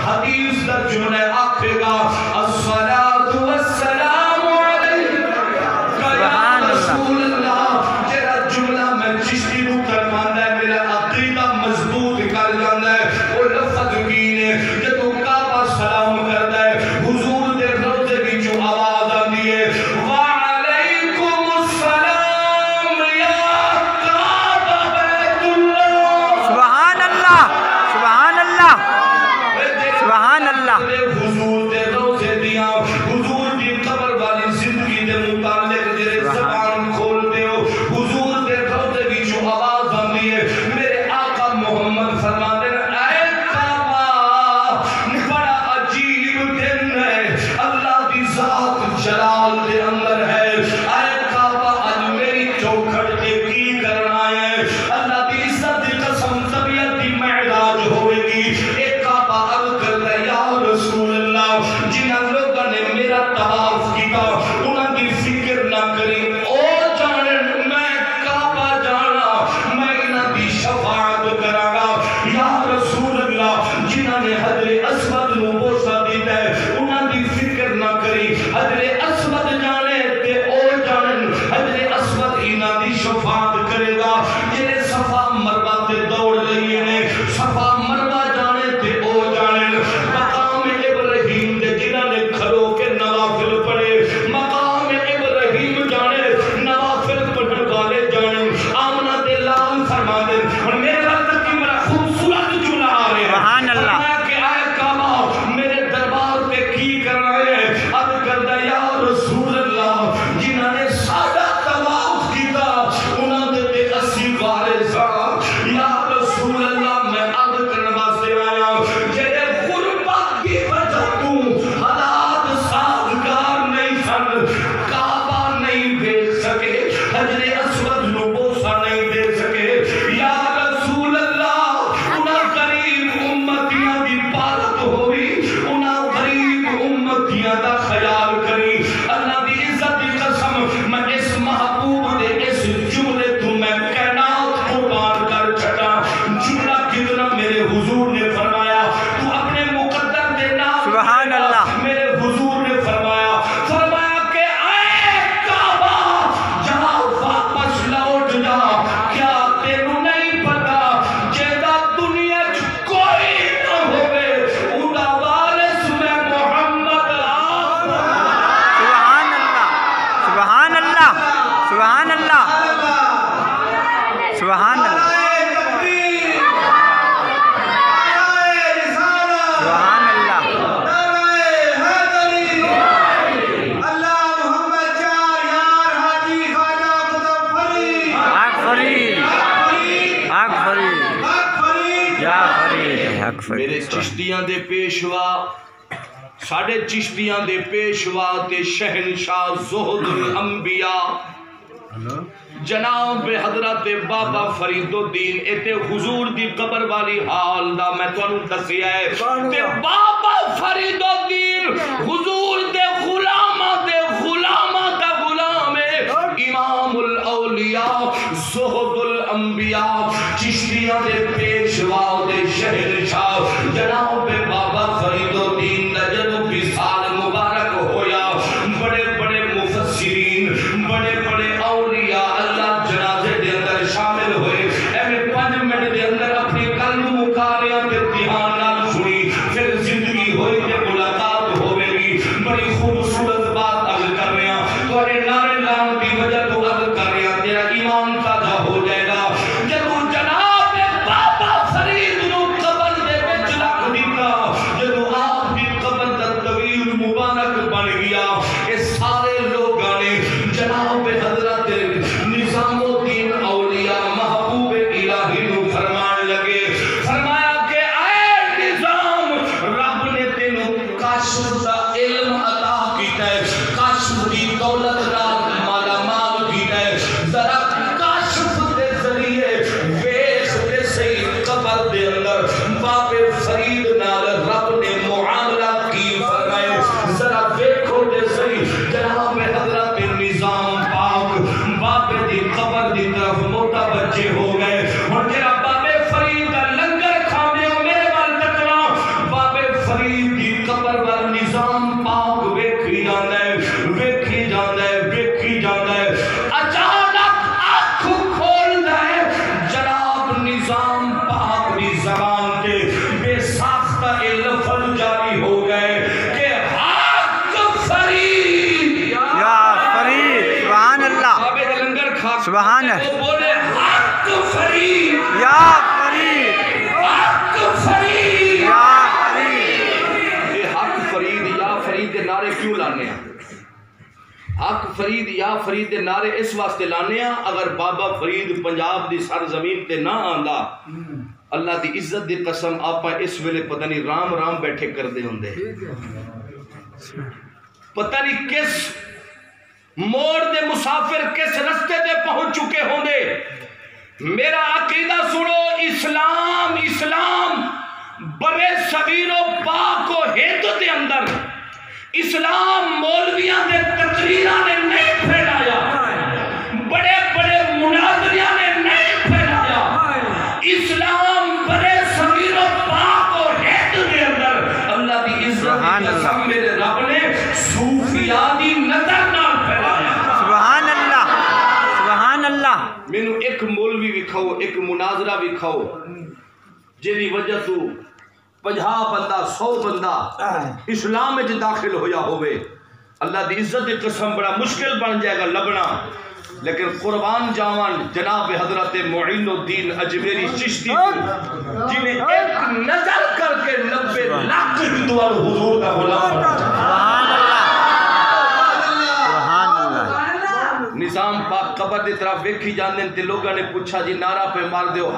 حدیث دا جملہ آکھے گا الصلاۃ والسلام علیکہ یا رسول اللہ جیڑا جملہ میں چشتی نو کروانا ہے میرا عقیدہ مضبوط کر جانا ہے وہ لفظ کی نے جدو کعبہ سلام کرتا ہے حضور دے روزے کی جو آواز آتی ہے وعلیکم السلام یا کعبہ بیت اللہ سبحان اللہ سبحان اللہ سبحان اللہ حضور دے روزے دیا حضور دی قبر والی زندگی دے متعلق جڑے زبان کھول دیو حضور دے روزے کی جو آواز آتی ہے میرے آقا محمد فرماتے ہیں اے کعبہ بڑا عجیب دن ہے اللہ دی ذات جلال دے اندر ہے اے کعبہ آج میری چوکھٹ تے کی کرنا ہے اللہ دی عزت دی قسم طبیعت دی معراج ہوئے گی اے کعبہ عرض کر رہا یا رسول اللہ جنہاں لوگوں نے میرا طواف کیتا انہاں کی فکر نہ کری او جانن میں کعبہ جانا میں انہاں دی شفاعت کراں گا یا رسول اللہ جنہاں نے حجر اسود نو بوسہ دیتا ہے انہاں دی فکر نہ کری حجر اسود جانے تے او جانن حجر اسود انہاں دی شفاعت کرے گا جنہیں صفا مروہ تے دوڑ رہی ہیں صفا مروہ جانے تے او جانن مقام ابراہیم دے جنہاں نے کھلو کے نوافل پڑھے مقام ابراہیم جانے نوافل پڑھن والے جانے آمنہ دے لال فرما دے اور میرے وقت کی بڑا خوبصورت جملہ آ رہے ہیں سبحان اللہ فرمایا کہ اے کعبہ میرے دربار پہ کی کر رہے ہیں اب کردہ یا رسول اللہ جنہاں نے سادہ طواف کیتا انہاں دے تے اسی وارثاں یا رسول اللہ میں اب کرنے واسطے آیا جڑے غربت کی وجہ تو حالات سازگار نہیں سن کعبہ نہیں دیکھ سکے حجر اسود نو بوسہ نہیں دے سکے یا رسول اللہ انہاں غریب امتیاں دی پالت ہوئی انہاں غریب امتیاں دا خیال کری اللہ دی عزت دی قسم میں اس محبوب دے اس جملے تو میں کائنات قربان کر چھٹا جملہ کتنا میرے حضور نے فرمایا تو اپنے مقدر دے نام سبحان اللہ میرے حضور نے فرمایا کہ اے کعبہ جا واپس لوٹ جا کیا تینوں نہیں پتا جیدہ دنیا کوئی نہ ہوئے اُنہا وارث میں محمد سبحان اللہ سبحان اللہ سبحان اللہ سبحان اللہ سبحان اللہ حق فرید حق فرید یا فرید حق فرید میرے چشتیاں دے پیشوا ساڑھے چشتیاں دے پیشوا تے شہنشاہ زہد الانبیاء جناب حضرت بابا فرید الدین ایتے حضور دی قبر والی حال دا میں تو انہوں دسیا ہے تے بابا فرید الدین حضور دے غلامہ دا غلام امام الاولیاء زہد الانبیاء چشتیاں دے پیشوا دے شہنشاہ جناب بابا فرید الدین دا جدو وصال مبارک ہویا بڑے بڑے مفسرین بڑے بڑے اولیاء اللہ جنازے دے اندر شامل ہوئے ایمیں 5 منٹ دے اندر اپنی قلب مکاریاں تے دھیان نال سنی پھر زندگی ہوئی تے ملاقات ہوئے گی بڑی خوبصورت بات عرض کر رہے ہیں تو اے نعرے لان کی وجہ تو عرض کر رہے ہیں تیرا ایمان تازہ ہو جائے گا جب جناب بابا فرید نو قبر دے وچ رکھ حق فرید یا فرید دے نعرے اس واسطے لانے ہاں اگر بابا فرید پنجاب دی سرزمین تے نہ آندا اللہ دی عزت دی قسم آپ اس ویلے پتہ نہیں رام رام بیٹھے کر دے ہوندے پتہ نہیں کس موڑ دے مسافر کس رستے دے پہنچ چکے ہوندے میرا عقیدہ سنو اسلام اسلام برے صغیر و پاک و ہند دے اندر اسلام مولویاں دے تقریراں نے نہیں پھیلایا بڑے بڑے مناظریاں نے نہیں پھیلایا اسلام برے صغیر و پاک و ہند دے اندر اللہ دی عزت کی قسم میرے رب نے صوفیاء دی نظر نال پھیلایا سبحان اللہ سبحان اللہ مینوں ایک مولوی وکھاؤ ایک مناظرہ وکھاؤ جیدی وجہ تو 50 بندہ 100 بندہ اسلام میں داخل ہویا ہوئے اللہ دی عزت دی قسم بڑا مشکل بن جائے گا لبنا لیکن قربان جاوان جناب حضرت معین الدین اجمیری چشتی جنہیں ایک نظر کر کے 90 لاکھ ہندوان حضور کا غلام سبحان اللہ نظام پاک قبر دی طرف ویکھی جاندے تے لوگاں نے پوچھا جی نعرہ پہ مار دیو